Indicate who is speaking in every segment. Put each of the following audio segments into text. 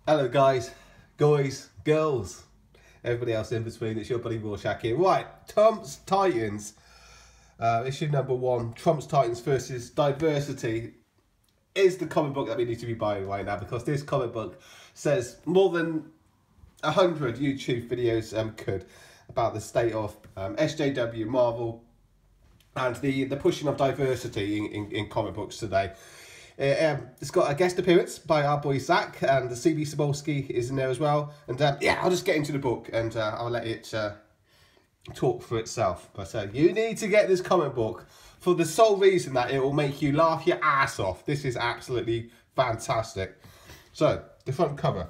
Speaker 1: Hello guys, girls, everybody else in between, it's your buddy Rorschach here. Right, Trump's Titans, issue number 1, Trump's Titans versus Diversity, is the comic book that we need to be buying right now, because this comic book says more than 100 YouTube videos could about the state of SJW, Marvel, and the pushing of diversity in comic books today. It's got a guest appearance by our boy Zach, and the Cebulski is in there as well. And yeah, I'll just get into the book and I'll let it talk for itself. But you need to get this comic book for the sole reason that it will make you laugh your ass off. This is absolutely fantastic. So, the front cover.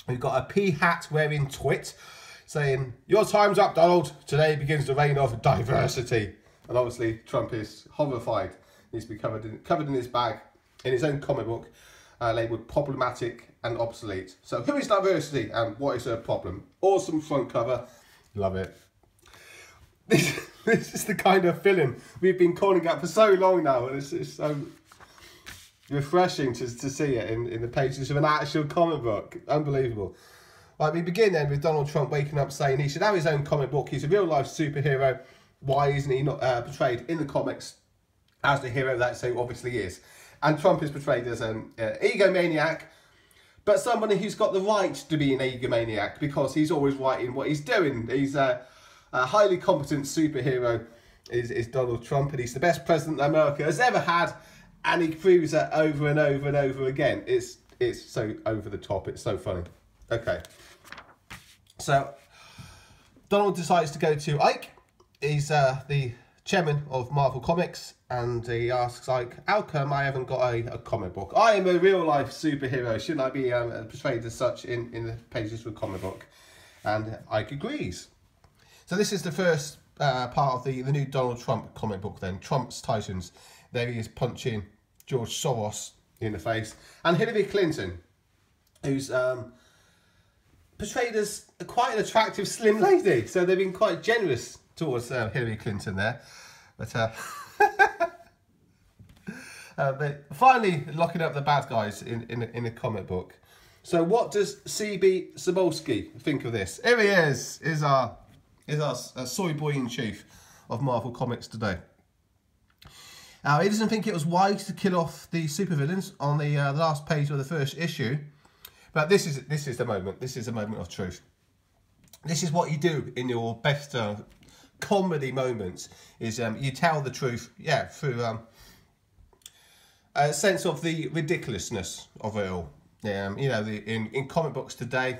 Speaker 1: We've got a pea hat wearing twit saying, "Your time's up, Donald. Today begins the reign of diversity." And obviously, Trump is horrified. He needs to be covered in his bag, in his own comic book, labelled problematic and obsolete. So who is diversity and what is her problem? Awesome front cover. Love it. This is the kind of film we've been calling out for so long now, and it's so refreshing to see it in the pages of an actual comic book. Unbelievable. Right, we begin then with Donald Trump waking up saying he should have his own comic book. He's a real life superhero. Why isn't he not portrayed in the comics as the hero that so obviously is? And Trump is portrayed as an egomaniac, but somebody who's got the right to be an egomaniac because he's always right in what he's doing. He's a highly competent superhero, is Donald Trump, and he's the best president that America has ever had, and he proves that over and over and over again. It's so over the top, it's so funny. Okay, so Donald decides to go to Ike. He's the chairman of Marvel Comics, and he asks Ike, "How come I haven't got a comic book? I am a real life superhero. Shouldn't I be portrayed as such in the pages of a comic book?" And Ike agrees. So this is the first part of the new Donald Trump comic book then, Trump's Titans. There he is punching George Soros in the face. And Hillary Clinton, who's portrayed as quite an attractive slim lady. So they've been quite generous towards Hillary Clinton there. But they're finally locking up the bad guys in a comic book. So what does Cebulski think of this? Here he is our soy boy in chief of Marvel Comics today. He doesn't think it was wise to kill off the supervillains on the last page of the first issue. But this is the moment. This is a moment of truth. This is what you do in your best comedy moments, is you tell the truth, yeah, through a sense of the ridiculousness of it all. You know, in comic books today,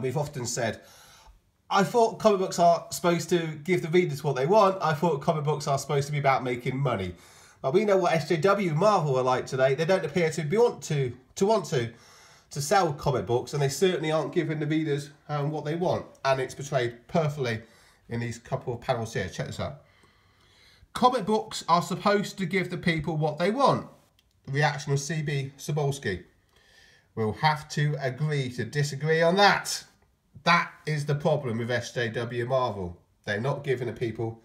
Speaker 1: we've often said, I thought comic books are supposed to give the readers what they want. I thought comic books are supposed to be about making money. But we know what SJW Marvel are like today. They don't appear to want to sell comic books, and they certainly aren't giving the readers what they want. And it's portrayed perfectly in these couple of panels here. Check this out. Comic books are supposed to give the people what they want. Reaction of Cebulski. We'll have to agree to disagree on that. That is the problem with SJW Marvel. They're not giving the people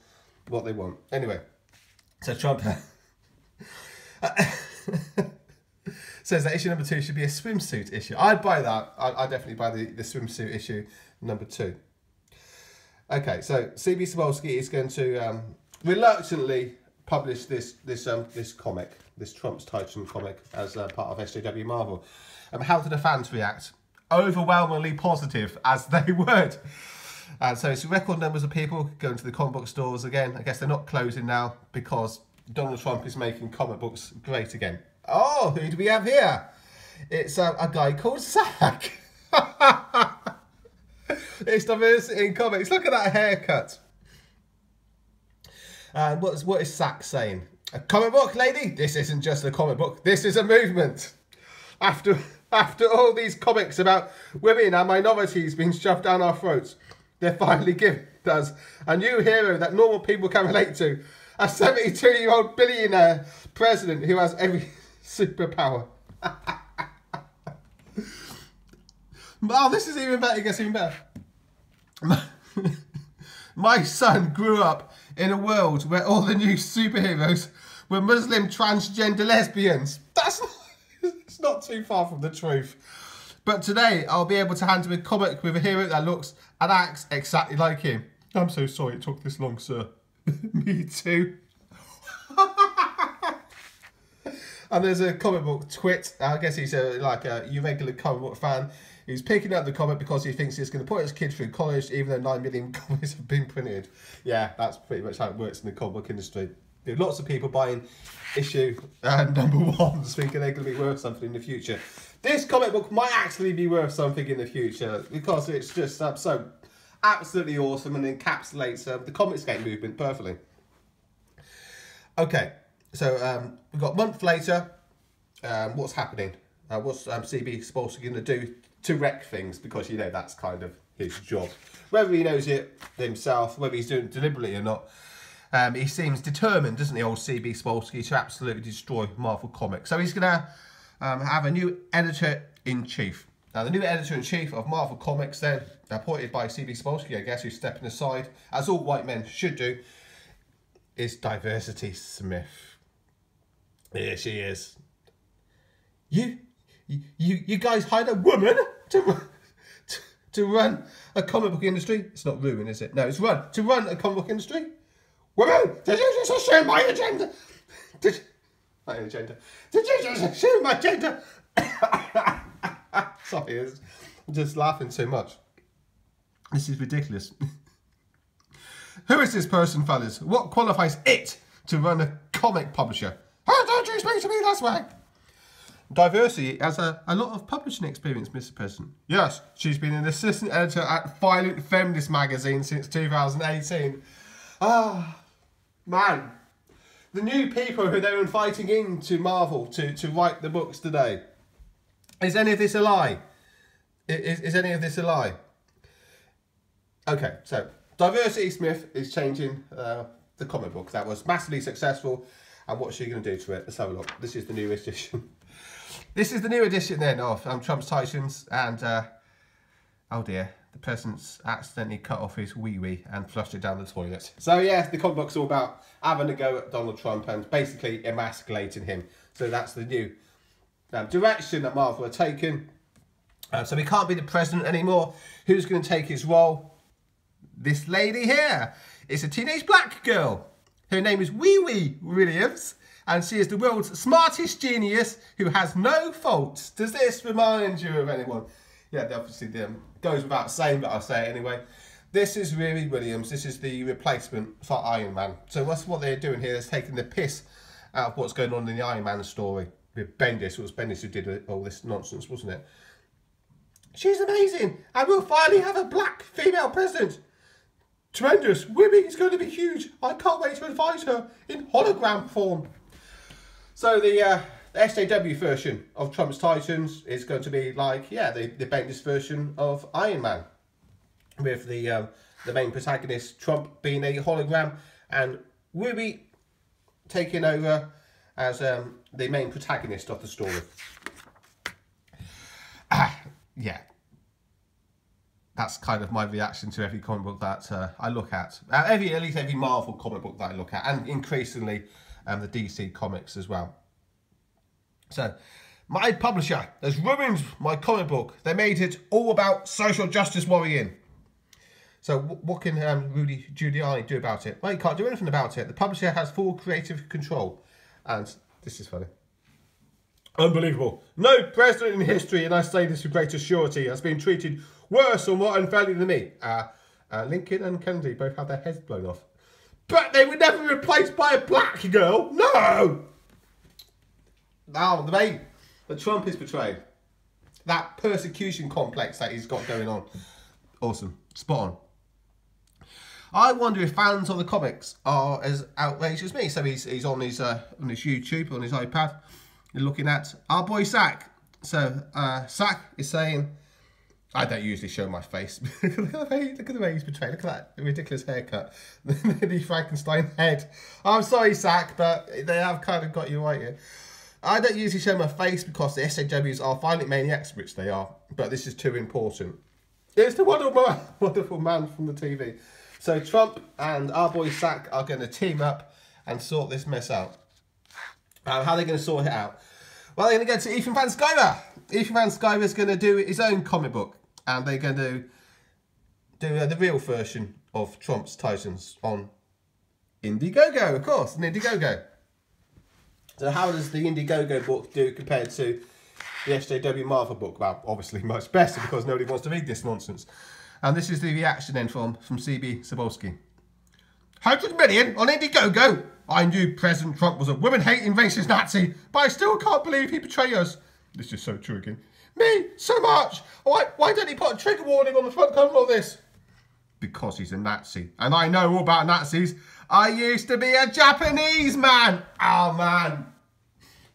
Speaker 1: what they want. Anyway, so Trump says that issue number 2 should be a swimsuit issue. I'd buy that. I'd definitely buy the swimsuit issue number 2. Okay, so Cebulski is going to reluctantly publish this comic, this Trump's Titan comic, as part of SJW Marvel. How did the fans react? Overwhelmingly positive, as they would. So it's record numbers of people going to the comic book stores again. I guess they're not closing now because Donald Trump is making comic books great again. Oh, who do we have here? It's a guy called Zach. It's diversity in comics. Look at that haircut. What is Zach saying? A comic book, lady? This isn't just a comic book. This is a movement. After all these comics about women and minorities being shoved down our throats, they're finally giving us a new hero that normal people can relate to. A 72-year-old billionaire president who has every superpower. Oh, this is even better. It gets even better. My son grew up in a world where all the new superheroes were Muslim transgender lesbians. It's not too far from the truth. But today, I'll be able to hand him a comic with a hero that looks and acts exactly like him. I'm so sorry it took this long, sir. Me too. And there's a comic book twit. I guess he's a irregular comic book fan. He's picking up the comic because he thinks it's going to put his kid through college, even though 9 million copies have been printed. Yeah, that's pretty much how it works in the comic book industry. There are lots of people buying issue number 1s thinking they're going to be worth something in the future. This comic book might actually be worth something in the future because it's just so absolutely awesome and encapsulates the Comicsgate movement perfectly. Okay, so we've got a month later. What's happening? What's CB Cebulski going to do to wreck things? Because, you know, that's kind of his job. Whether he knows it himself, whether he's doing it deliberately or not, he seems determined, doesn't he, old CB Cebulski, to absolutely destroy Marvel Comics. So he's going to have a new editor-in-chief. Now, the new editor-in-chief of Marvel Comics, then, appointed by CB Cebulski, I guess, who's stepping aside, as all white men should do, is Diversity Smith. Here she is. You guys hired a woman to run a comic book industry? It's not ruin, is it? No, it's to run a comic book industry. Woman, did you just assume my agenda? Did you just assume my agenda? Sorry, I'm just laughing so much. This is ridiculous. Who is this person, fellas? What qualifies it to run a comic publisher? How don't you speak to me this way? Diversity has a lot of publishing experience, Mr. President. Yes, she's been an assistant editor at Violent Feminist magazine since 2018. Ah, man. The new people who they're inviting into Marvel to write the books today. Is any of this a lie? Is any of this a lie? Okay, so Diversity Smith is changing the comic book that was massively successful. And what's she going to do to it? Let's have a look. This is the new edition. This is the new edition then of Trump's Titans. And, oh dear, the president's accidentally cut off his wee-wee and flushed it down the toilet. So, yeah, the comic book's all about having a go at Donald Trump and basically emasculating him. So that's the new direction that Marvel are taking. So he can't be the president anymore. Who's going to take his role? This lady here. It's a teenage black girl. Her name is Wee Wee Williams, and she is the world's smartest genius who has no faults. Does this remind you of anyone? Yeah, obviously goes without saying, but I'll say it anyway. This is Riri Williams. This is the replacement for Iron Man. So what's what they're doing here is taking the piss out of what's going on in the Iron Man story with Bendis. It was Bendis who did all this nonsense, wasn't it? She's amazing, and we'll finally have a black female president. Tremendous. Women's going to be huge. I can't wait to advise her in hologram form. So the SJW version of Trump's Titans is going to be like, yeah, the Bendis version of Iron Man. With the main protagonist, Trump, being a hologram and Ruby taking over as the main protagonist of the story. Yeah. That's kind of my reaction to every comic book that I look at. At least every Marvel comic book that I look at. And increasingly the DC comics as well. So, my publisher has ruined my comic book. They made it all about social justice worrying. So, what can Rudy Giuliani do about it? Well, he can't do anything about it. The publisher has full creative control. And this is funny. Unbelievable. No president in history, and I say this with greatest surety, has been treated worse or more unfairly than me. Lincoln and Kennedy both had their heads blown off. But they were never replaced by a black girl. No! Now, the Trump is betrayed. That persecution complex that he's got going on. Awesome. Spot on. I wonder if fans of the comics are as outraged as me. So he's on his YouTube, on his iPad, looking at our boy Zach. So Zach is saying, I don't usually show my face. Look at the way he's betrayed. Look at that ridiculous haircut. The Frankenstein head. I'm sorry, Zach, but they have kind of got you right here. I don't usually show my face because the SJWs are violent maniacs, which they are. But this is too important. It's the wonderful man from the TV. So Trump and our boy Zach are going to team up and sort this mess out. How are they going to sort it out? Well, they're going to go to Ethan Van Sciver. Ethan Van Sciver is going to do his own comic book, and they're going to do the real version of Trump's Titans on Indiegogo, of course, on Indiegogo. So how does the Indiegogo book do compared to the SJW Marvel book? Well, obviously much better, because nobody wants to read this nonsense. And this is the reaction then from Cebulski. 100 million on Indiegogo? I knew President Trump was a woman-hating racist Nazi, but I still can't believe he betrayed us. This is so true again. Me, so much. Why don't he put a trigger warning on the front cover of this? Because he's a Nazi. And I know all about Nazis. I used to be a Japanese man. Oh, man.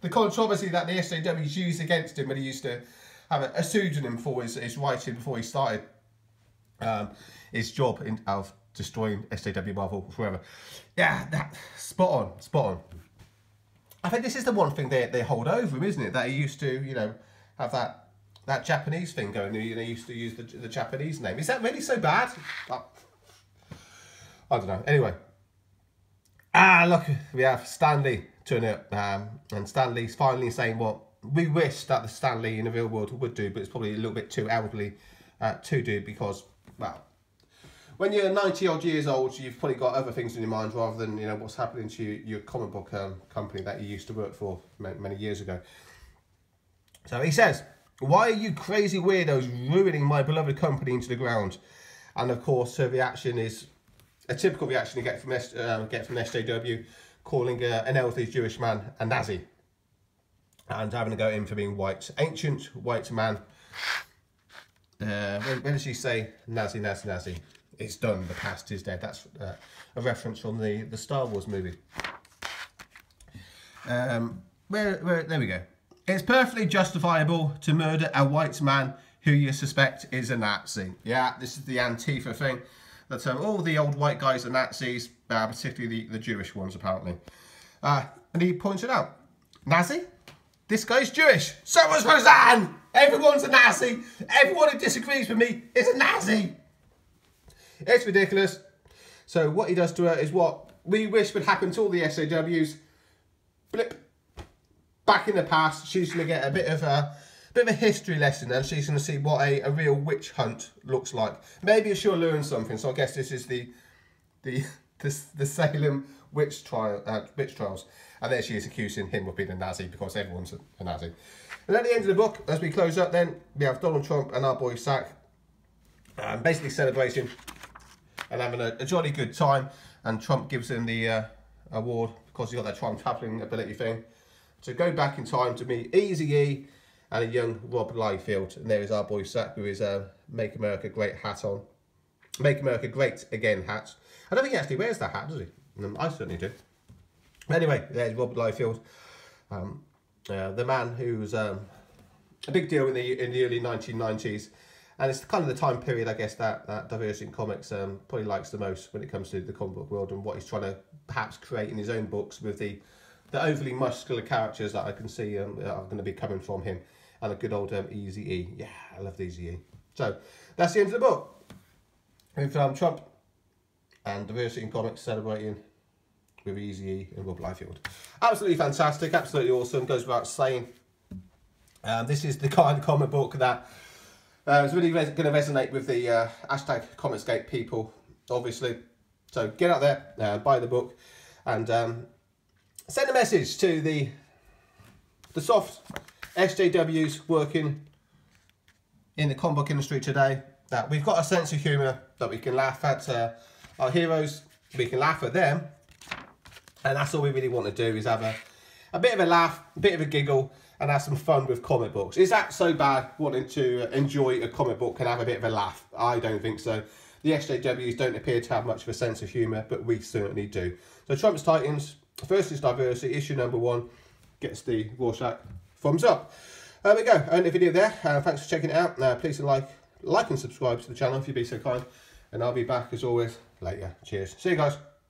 Speaker 1: The controversy that the SJWs used against him when he used to have a pseudonym for his writing before he started his job of destroying SJW Marvel forever. Yeah, spot on. I think this is the one thing they hold over him, isn't it? That he used to, you know, have that Japanese thing going. You know, he used to use the Japanese name. Is that really so bad? I don't know. Anyway. Look, we have Stanley turning up. And Stanley's finally saying what we wish that the Stanley in the real world would do, but it's probably a little bit too elderly to do, because, well, when you're 90 odd years old, you've probably got other things in your mind rather than, you know, what's happening to your comic book company that you used to work for many years ago. So he says, "Why are you crazy weirdos ruining my beloved company into the ground?" And of course, her reaction is a typical reaction you get from SJW, calling an elderly Jewish man a Nazi, and having to go in for being white, ancient white man. When does she say Nazi? It's done. The past is dead. That's a reference from the Star Wars movie. There we go. It's perfectly justifiable to murder a white man who you suspect is a Nazi. Yeah, this is the Antifa thing. That all the old white guys are Nazis, particularly the Jewish ones, apparently. And he points it out. Nazi? This guy's Jewish. So was Roseanne! Everyone's a Nazi. Everyone who disagrees with me is a Nazi. It's ridiculous. So what he does to her is what we wish would happen to all the SJWs. Blip. Back in the past, she's going to get a bit of a history lesson, and she's going to see what a real witch hunt looks like. Maybe she'll learn something. So I guess this is the Salem witch trials, and there she is accusing him of being a Nazi, because everyone's a Nazi. And at the end of the book, as we close up, then we have Donald Trump and our boy Sack basically celebrating and having a jolly good time, and Trump gives him the award because he got that time travelling ability thing to go back in time to meet Eazy-E and a young Rob Liefeld. And there is our boy Sack with his Make America Great hat on. Make America Great Again hat. I don't think he actually wears that hat, does he? I certainly do. Anyway, there's Rob Liefeld, the man who was a big deal in the early 1990s. And it's kind of the time period, I guess, that Diversity in Comics probably likes the most when it comes to the comic book world, and what he's trying to perhaps create in his own books with the overly muscular characters that I can see are going to be coming from him. And a good old Eazy-E. Yeah, I love Eazy-E. So, that's the end of the book. With Trump and Diversity in Comics celebrating with Eazy-E and Rob Liefeld. Absolutely fantastic, absolutely awesome, goes without saying. This is the kind of comic book that is really going to resonate with the hashtag Comicsgate people, obviously. So get out there, buy the book, and send a message to the soft SJWs working in the comic book industry today, that we've got a sense of humour, that we can laugh at our heroes, we can laugh at them, and that's all we really want to do, is have a bit of a laugh, a bit of a giggle, and have some fun with comic books. Is that so bad, wanting to enjoy a comic book and have a bit of a laugh? I don't think so. The SJWs don't appear to have much of a sense of humour, but we certainly do. So Trump's Titans, versus Diversity, issue number 1, gets the Rorschach thumbs up. There we go, end the video there. Thanks for checking it out. Please like and subscribe to the channel if you'd be so kind. And I'll be back as always later. Cheers. See you guys.